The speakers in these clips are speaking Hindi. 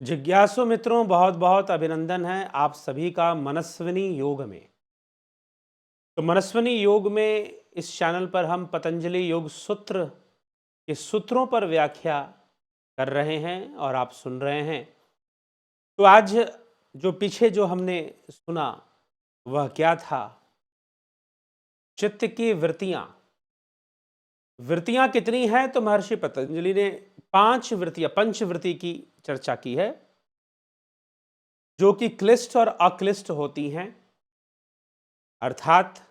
जिज्ञासु मित्रों, बहुत बहुत अभिनंदन है आप सभी का मनस्विनी योग में। तो मनस्विनी योग में इस चैनल पर हम पतंजलि योग सूत्र के सूत्रों पर व्याख्या कर रहे हैं और आप सुन रहे हैं। तो आज जो पीछे जो हमने सुना वह क्या था? चित्त की वृत्तियां। वृत्तियां कितनी हैं? तो महर्षि पतंजलि ने 5 वृत्तियां, पंचवृत्ति की चर्चा की है, जो कि क्लिष्ट और अक्लिष्ट होती हैं, अर्थात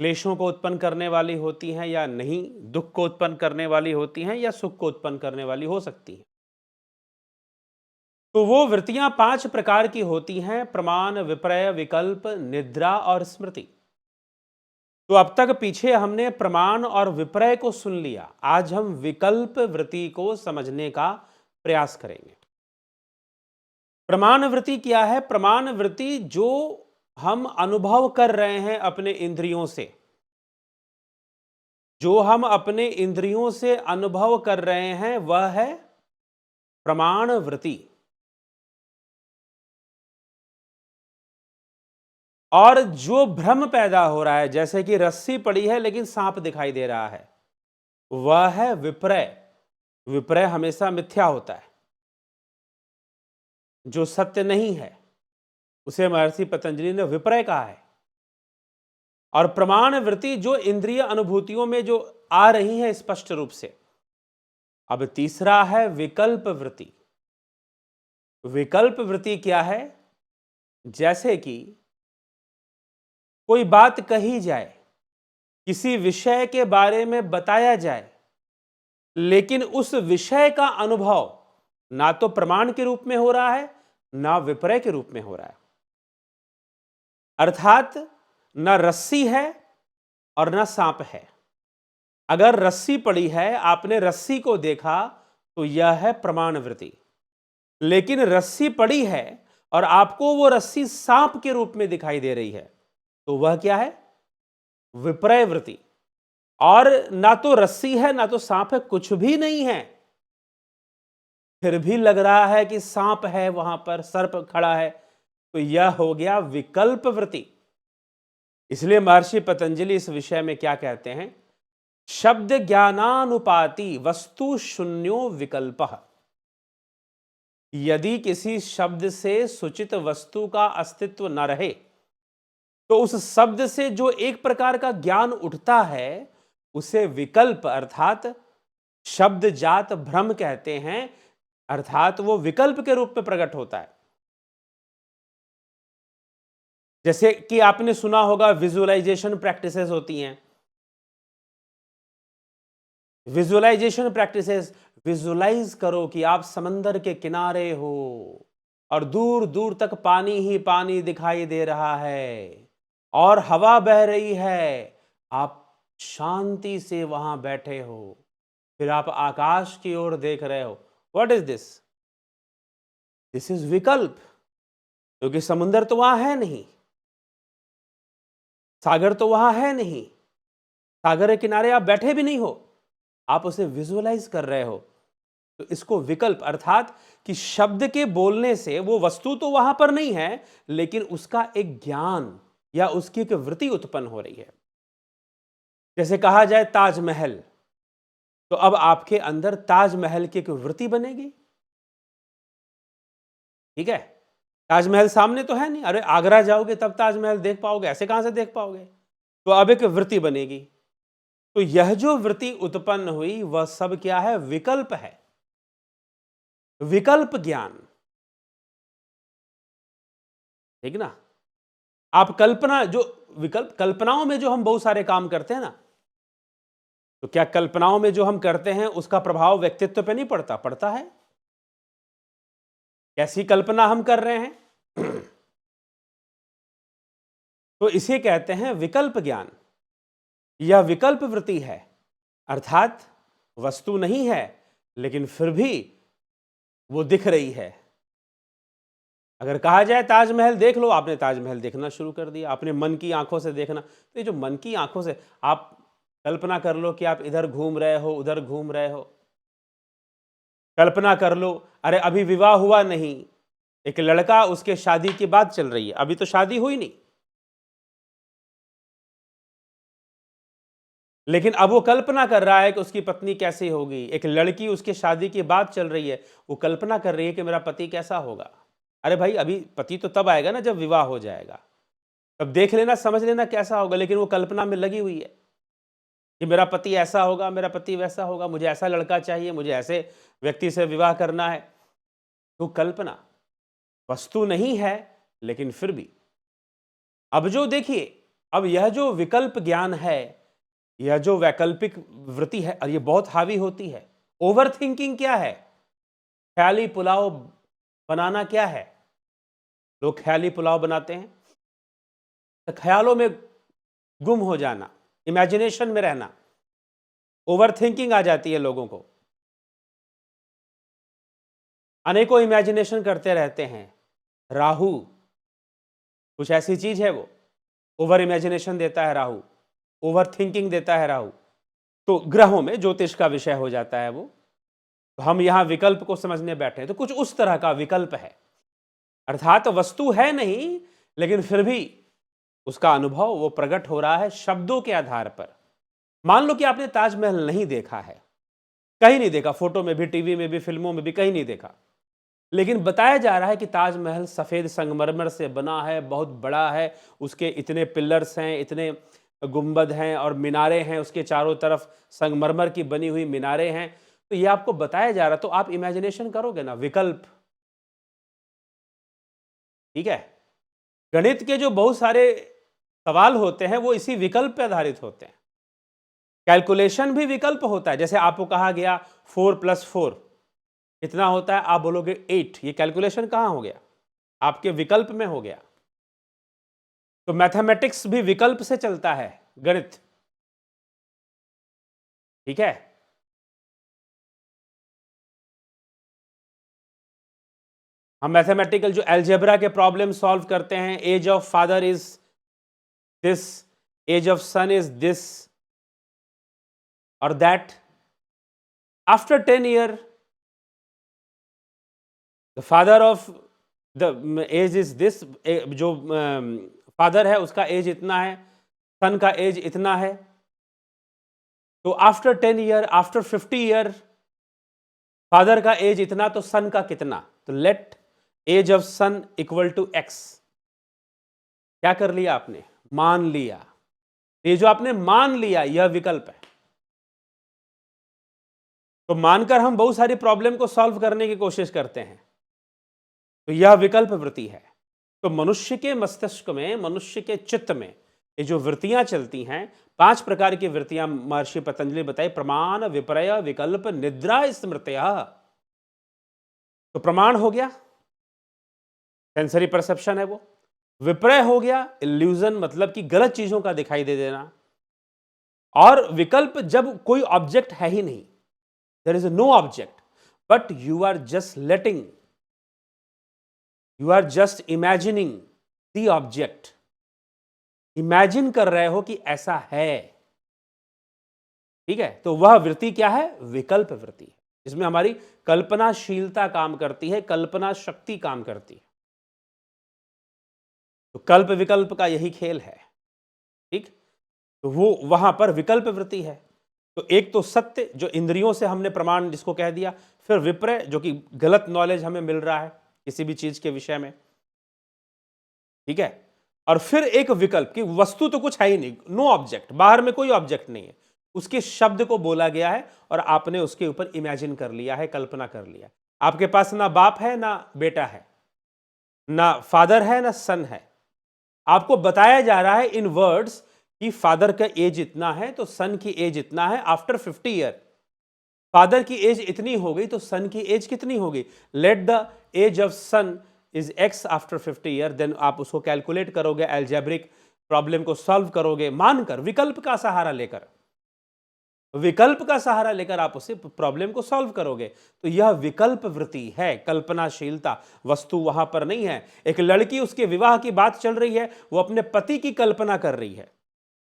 क्लेशों को उत्पन्न करने वाली होती हैं या नहीं, दुख को उत्पन्न करने वाली होती हैं या सुख को उत्पन्न करने वाली हो सकती हैं। तो वो वृत्तियां 5 प्रकार की होती हैं: प्रमाण, विपर्य, विकल्प, निद्रा और स्मृति। तो अब तक पीछे हमने प्रमाण और विपर्य को सुन लिया। आज हम विकल्प वृत्ति को समझने का प्रयास करेंगे। प्रमाण वृत्ति क्या है? प्रमाण वृत्ति जो हम अनुभव कर रहे हैं अपने इंद्रियों से, जो हम अपने इंद्रियों से अनुभव कर रहे हैं, वह है प्रमाण वृत्ति। और जो भ्रम पैदा हो रहा है, जैसे कि रस्सी पड़ी है लेकिन सांप दिखाई दे रहा है, वह है विपर्य। विपर्य हमेशा मिथ्या होता है, जो सत्य नहीं है उसे महर्षि पतंजलि ने विपर्य कहा है। और प्रमाण वृत्ति जो इंद्रिय अनुभूतियों में जो आ रही है स्पष्ट रूप से। अब तीसरा है विकल्प वृत्ति। विकल्प वृत्ति क्या है? जैसे कि कोई बात कही जाए, किसी विषय के बारे में बताया जाए, लेकिन उस विषय का अनुभव ना तो प्रमाण के रूप में हो रहा है, ना विपर्य के रूप में हो रहा है। अर्थात ना रस्सी है और ना सांप है। अगर रस्सी पड़ी है, आपने रस्सी को देखा, तो यह है प्रमाण वृत्ति। लेकिन रस्सी पड़ी है और आपको वो रस्सी सांप के रूप में दिखाई दे रही है, तो वह क्या है? विपर्य वृत्ति। और ना तो रस्सी है ना तो सांप है, कुछ भी नहीं है, फिर भी लग रहा है कि सांप है, वहां पर सर्प खड़ा है, तो यह हो गया विकल्प वृत्ति। इसलिए महर्षि पतंजलि इस विषय में क्या कहते हैं? शब्द ज्ञानानुपाति वस्तु शून्यो विकल्पः। यदि किसी शब्द से सूचित वस्तु का अस्तित्व न रहे, तो उस शब्द से जो एक प्रकार का ज्ञान उठता है, उसे विकल्प अर्थात शब्द जात भ्रम कहते हैं। अर्थात वो विकल्प के रूप में प्रकट होता है। जैसे कि आपने सुना होगा, विजुअलाइजेशन प्रैक्टिसेस होती हैं। विजुअलाइजेशन प्रैक्टिसेस, विजुअलाइज करो कि आप समंदर के किनारे हो और दूर दूर तक पानी ही पानी दिखाई दे रहा है और हवा बह रही है। आप शांति से वहां बैठे हो, फिर आप आकाश की ओर देख रहे हो। What is this? This is विकल्प, क्योंकि समुंदर तो वहां है नहीं, सागर तो वहां है नहीं, सागर के किनारे आप बैठे भी नहीं हो, आप उसे विजुअलाइज कर रहे हो। तो इसको विकल्प अर्थात कि शब्द के बोलने से वो वस्तु तो वहां पर नहीं है, लेकिन उसका एक ज्ञान या उसकी एक वृत्ति उत्पन्न हो रही है। जैसे कहा जाए ताजमहल, तो अब आपके अंदर ताजमहल की एक वृत्ति बनेगी। ठीक है, ताजमहल सामने तो है नहीं, अरे आगरा जाओगे तब ताजमहल देख पाओगे, ऐसे कहां से देख पाओगे? तो अब एक वृत्ति बनेगी। तो यह जो वृत्ति उत्पन्न हुई, वह सब क्या है? विकल्प है, विकल्प ज्ञान। ठीक ना? आप कल्पना, जो विकल्प कल्पनाओं में जो हम बहुत सारे काम करते हैं ना, तो क्या कल्पनाओं में जो हम करते हैं उसका प्रभाव व्यक्तित्व पे नहीं पड़ता? पड़ता है। कैसी कल्पना हम कर रहे हैं? तो इसे कहते हैं विकल्प ज्ञान। यह विकल्प वृत्ति है, अर्थात वस्तु नहीं है लेकिन फिर भी वो दिख रही है। अगर कहा जाए ताजमहल देख लो, आपने ताजमहल देखना शुरू कर दिया, आपने मन की आंखों से देखना। तो ये जो मन की आंखों से, आप कल्पना कर लो कि आप इधर घूम रहे हो, उधर घूम रहे हो, कल्पना कर लो, अरे अभी विवाह हुआ नहीं, एक लड़का, उसके शादी की बात चल रही है, अभी तो शादी हुई नहीं, लेकिन अब वो कल्पना कर रहा है कि उसकी पत्नी कैसी होगी। एक लड़की, उसके शादी की बात चल रही है, वो कल्पना कर रही है कि मेरा पति कैसा होगा। अरे भाई, अभी पति तो तब आएगा ना जब विवाह हो जाएगा, तब देख लेना, समझ लेना कैसा होगा, लेकिन वो कल्पना में लगी हुई है कि मेरा पति ऐसा होगा, मेरा पति वैसा होगा, मुझे ऐसा लड़का चाहिए, मुझे ऐसे व्यक्ति से विवाह करना है। तो कल्पना वस्तु नहीं है, लेकिन फिर भी अब जो देखिए, अब यह जो विकल्प ज्ञान है, यह जो वैकल्पिक वृत्ति है, और ये बहुत हावी होती है। ओवर थिंकिंग क्या है? ख्याली पुलाव बनाना क्या है? लोग ख्याली पुलाव बनाते हैं, तो ख्यालों में गुम हो जाना, इमेजिनेशन में रहना, ओवर थिंकिंग आ जाती है लोगों को, अनेकों इमेजिनेशन करते रहते हैं। राहु कुछ ऐसी चीज है, वो ओवर इमेजिनेशन देता है राहु, ओवर थिंकिंग देता है राहु। तो ग्रहों में ज्योतिष का विषय हो जाता है वो। तो हम यहां विकल्प को समझने बैठे हैं, तो कुछ उस तरह का विकल्प है, अर्थात वस्तु है नहीं, लेकिन फिर भी उसका अनुभव वो प्रकट हो रहा है शब्दों के आधार पर। मान लो कि आपने ताजमहल नहीं देखा है, कहीं नहीं देखा, फोटो में भी, टीवी में भी, फिल्मों में भी कहीं नहीं देखा, लेकिन बताया जा रहा है कि ताजमहल सफेद संगमरमर से बना है, बहुत बड़ा है, उसके इतने पिलर्स हैं, इतने गुंबद हैं और मीनारे हैं, उसके चारों तरफ संगमरमर की बनी हुई मीनारे हैं। तो ये आपको बताया जा रहा, तो आप इमेजिनेशन करोगे ना, विकल्प। ठीक है, गणित के जो बहुत सारे सवाल होते हैं वो इसी विकल्प पे आधारित होते हैं। कैलकुलेशन भी विकल्प होता है, जैसे आपको कहा गया 4 + 4 कितना होता है, आप बोलोगे 8, ये कैलकुलेशन कहां हो गया? आपके विकल्प में हो गया। तो मैथमेटिक्स भी विकल्प से चलता है, गणित। ठीक है, हम मैथमेटिकल जो अलजेब्रा के प्रॉब्लम सॉल्व करते हैं, age of father is this, age of son is this और that, after 10 year the father of the age is this, जो फादर है उसका एज इतना है, सन का एज इतना है। तो after 10 year, after 50 year, father का एज इतना, तो सन का कितना? तो let age of son equal to x. क्या कर लिया आपने? मान लिया। ये जो आपने मान लिया, यह विकल्प है। तो मानकर हम बहुत सारी प्रॉब्लम को सॉल्व करने की कोशिश करते हैं, तो यह विकल्प वृत्ति है। तो मनुष्य के मस्तिष्क में, मनुष्य के चित्त में ये जो वृत्तियां चलती हैं, 5 प्रकार की वृत्तियां महर्षि पतंजलि बताई: प्रमाण, विपर्य, विकल्प, निद्रा, स्मृत्या। तो प्रमाण हो गया, सेंसरी परसेप्शन है वो। विपर्य हो गया, इल्यूजन, मतलब कि गलत चीजों का दिखाई दे देना। और विकल्प, जब कोई ऑब्जेक्ट है ही नहीं, there is no object, but you are just letting, you are just imagining the object, imagine कर रहे हो कि ऐसा है। ठीक है, तो वह वृत्ति क्या है? विकल्प वृत्ति है, इसमें हमारी कल्पनाशीलता काम करती है, कल्पना शक्ति काम करती है। तो कल्प विकल्प का यही खेल है। ठीक, तो वो वहां पर विकल्प वृत्ति है। तो एक तो सत्य, जो इंद्रियों से हमने प्रमाण जिसको कह दिया, फिर विपर्य, जो कि गलत नॉलेज हमें मिल रहा है किसी भी चीज के विषय में। ठीक है, और फिर एक विकल्प की वस्तु तो कुछ है ही नहीं, नो ऑब्जेक्ट, बाहर में कोई ऑब्जेक्ट नहीं है, उसके शब्द को बोला गया है और आपने उसके ऊपर इमेजिन कर लिया है, कल्पना कर लिया। आपके पास ना बाप है, ना बेटा है, ना फादर है, ना सन है। आपको बताया जा रहा है इन वर्ड्स कि फादर का एज इतना है, तो सन की एज इतना है। आफ्टर 50 ईयर फादर की एज इतनी हो गई, तो सन की एज कितनी होगी? Let the age of son is x after 50 year, then आप उसको कैलकुलेट करोगे, अलजेब्रिक प्रॉब्लम को सॉल्व करोगे, मानकर, विकल्प का सहारा लेकर, विकल्प का सहारा लेकर आप उसे प्रॉब्लम को सॉल्व करोगे। तो यह विकल्प वृत्ति है, कल्पनाशीलता। वस्तु वहां पर नहीं है। एक लड़की, उसके विवाह की बात चल रही है, वो अपने पति की कल्पना कर रही है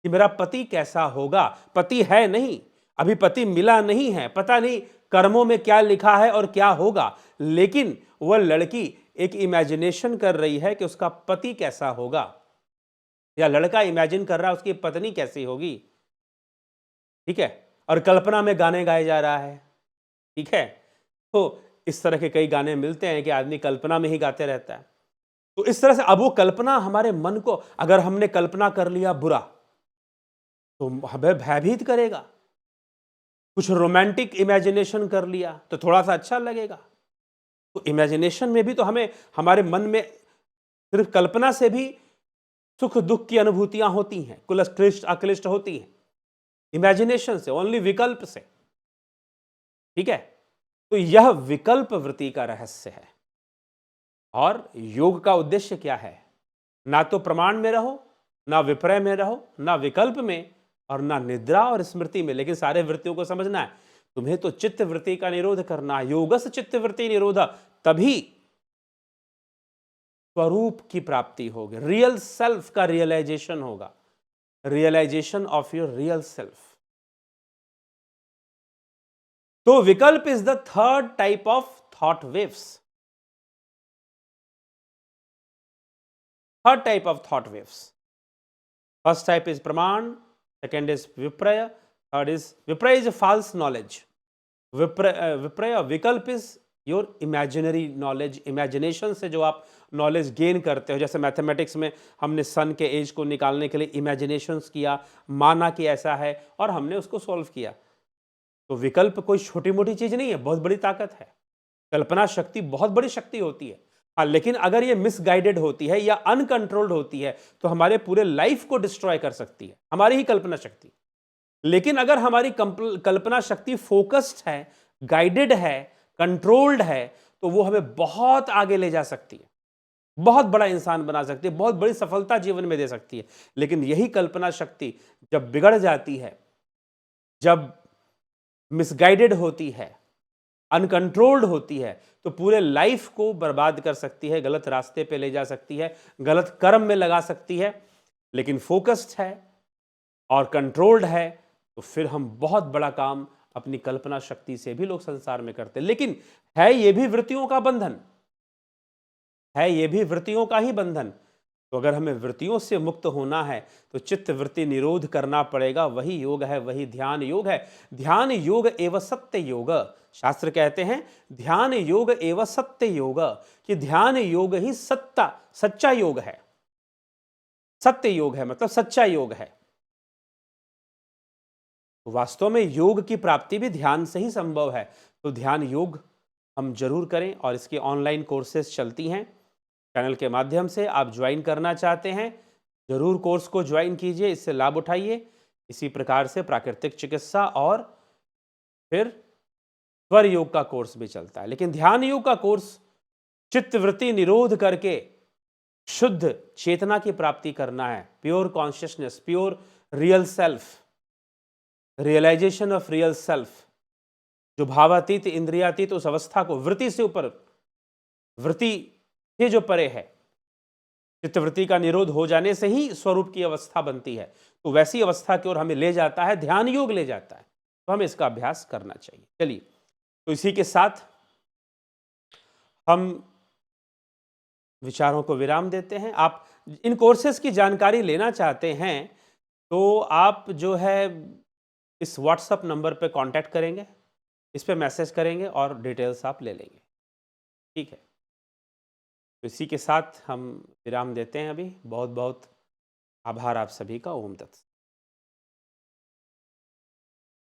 कि मेरा पति कैसा होगा। पति है नहीं, अभी पति मिला नहीं है, पता नहीं कर्मों में क्या लिखा है और क्या होगा, लेकिन वह लड़की एक इमेजिनेशन कर रही है कि उसका पति कैसा होगा, या लड़का इमेजिन कर रहा है उसकी पत्नी कैसी होगी, ठीक है, और कल्पना में गाने गाए जा रहा है, ठीक है। तो इस तरह के कई गाने मिलते हैं कि आदमी कल्पना में ही गाते रहता है। तो इस तरह से अब वो कल्पना हमारे मन को, अगर हमने कल्पना कर लिया बुरा तो हमें भयभीत करेगा, कुछ रोमांटिक इमेजिनेशन कर लिया तो थोड़ा सा अच्छा लगेगा। तो इमेजिनेशन में भी तो हमें, हमारे मन में सिर्फ कल्पना से भी सुख दुख की अनुभूतियां होती हैं, कुलष्ट अक्लिष्ट होती हैं, इमेजिनेशन से, ओनली विकल्प से, ठीक है। तो यह विकल्प वृत्ति का रहस्य है। और योग का उद्देश्य क्या है? ना तो प्रमाण में रहो, ना विपर्य में रहो, ना विकल्प में, और ना निद्रा और स्मृति में। लेकिन सारे वृत्तियों को समझना है, तुम्हें तो चित्त वृत्ति का निरोध करना है। योगस्य चित्त वृत्ति निरोध, तभी स्वरूप की प्राप्ति होगी, रियल सेल्फ का रियलाइजेशन होगा, realisation of your real self. तो विकल्प is the third type of thought waves. Third type of thought waves. First type is praman, second is vipraya, third is vipraya is a false knowledge. Vipraya विकल्प is your imaginary knowledge, imagination से जो आप नॉलेज गेन करते हो। जैसे मैथमेटिक्स में हमने सन के एज को निकालने के लिए इमेजिनेशंस किया, माना कि ऐसा है, और हमने उसको सॉल्व किया। तो विकल्प कोई छोटी मोटी चीज नहीं है, बहुत बड़ी ताकत है। कल्पना शक्ति बहुत बड़ी शक्ति होती है। हाँ, लेकिन अगर ये मिसगाइडेड होती है या अनकंट्रोल्ड होती है तो हमारे पूरे लाइफ को डिस्ट्रॉय कर सकती है, हमारी ही कल्पना शक्ति। लेकिन अगर हमारी कल्पना शक्ति फोकस्ड है, गाइडेड है, कंट्रोल्ड है, तो वो हमें बहुत आगे ले जा सकती है, बहुत बड़ा इंसान बना सकती है, बहुत बड़ी सफलता जीवन में दे सकती है। लेकिन यही कल्पना शक्ति जब बिगड़ जाती है, जब मिसगाइडेड होती है, अनकंट्रोल्ड होती है, तो पूरे लाइफ को बर्बाद कर सकती है, गलत रास्ते पे ले जा सकती है, गलत कर्म में लगा सकती है। लेकिन फोकस्ड है और कंट्रोल्ड है तो फिर हम बहुत बड़ा काम अपनी कल्पना शक्ति से भी लोग संसार में करते हैं। लेकिन है ये भी वृत्तियों का बंधन, है ये भी वृत्तियों का ही बंधन। तो अगर हमें वृत्तियों से मुक्त होना है तो चित्त वृत्ति निरोध करना पड़ेगा। वही योग है, वही ध्यान योग है। ध्यान योग एवं सत्य योग, शास्त्र कहते हैं ध्यान योग एवं सत्य योग, कि ध्यान योग ही सच्चा योग है। सत्य योग है मतलब सच्चा योग है। तो वास्तव में योग की प्राप्ति भी ध्यान से ही संभव है। तो ध्यान योग हम जरूर करें, और इसकी ऑनलाइन कोर्सेज चलती हैं चैनल के माध्यम से। आप ज्वाइन करना चाहते हैं, जरूर कोर्स को ज्वाइन कीजिए, इससे लाभ उठाइए। इसी प्रकार से प्राकृतिक चिकित्सा और फिर स्वर योग का कोर्स भी चलता है। लेकिन ध्यान योग का कोर्स चित्त वृत्ति निरोध करके शुद्ध चेतना की प्राप्ति करना है, pure consciousness, pure real self, realisation of real self, जो भावातीत इंद्रियातीत उस अवस्था को, वृत्ति से ऊपर, वृत्ति ये जो परे है, चित्तवृत्ति का निरोध हो जाने से ही स्वरूप की अवस्था बनती है। तो वैसी अवस्था की ओर हमें ले जाता है, ध्यान योग ले जाता है। तो हमें इसका अभ्यास करना चाहिए। चलिए, तो इसी के साथ हम विचारों को विराम देते हैं। आप इन कोर्सेज की जानकारी लेना चाहते हैं तो आप जो है इस व्हाट्सएप नंबर पे कांटेक्ट करेंगे, इस पे मैसेज करेंगे और डिटेल्स आप ले लेंगे, ठीक है। तो इसी के साथ हम विराम देते हैं अभी। बहुत बहुत आभार आप सभी का। ओम तत्सत।